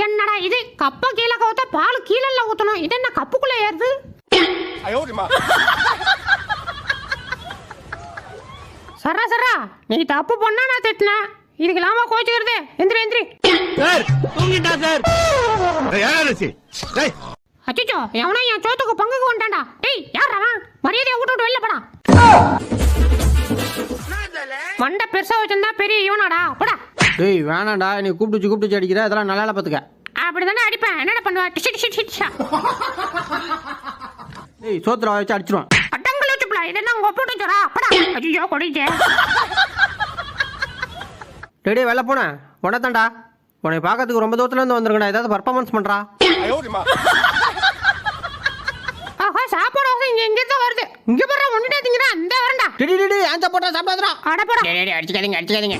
என்னடா இது கப்ப கீழே கவுத்தா பால் கீழே ஊத்தணும். இது என்ன கப்புக்குள்ள ஏறுது? சரா சரா நீ தப்பு பண்ணா நான் திட்டினேன். இதுக்கு இல்லாம கோச்சுக்கிறது. எந்திரி எந்திரி. அச்சோ எவனோ என் சோத்துக்கு பங்குக்கு வந்துட்டான்டா. டேய் யார் அவன்? மரியாதையை விட்டு வெளில போடா. மண்டை பெருசா வச்சிருந்தா பெரிய இவனாடா போடா. டேய் வேணாண்டா, நீ கூப்பிட்டு அடிக்கிற, அதெல்லாம் நல்லா பாத்துக்க. அப்படிதானே அடிப்பேன். என்னடா பண்ணுவ? Dish dish dish. டேய் சோத்துல வச்சு அடிச்சிருவான். அடங்கல வச்சுப்ளா. இதெல்லாம் உங்க போட்டு வச்சறா. போடா. ஐயோ கொடிச்சே. டேய் வெள்ள போன உடத்தாண்டா. உன்னை பார்க்கறதுக்கு ரொம்ப தூரத்துல இருந்து வந்திருக்கடா. ஏதாவது பர்ஃபார்மன்ஸ் பண்றா. ஆஹா சாப்பாடு வந்து இங்க தான் வருது. இங்க போறா ஒண்ணுடா திங்கடா. அந்த வரண்டா. டேய் ஆஞ்சா போட்டா சாப்பிடாதடா. அட போடா. டேய் அடிச்சுக்காதீங்க.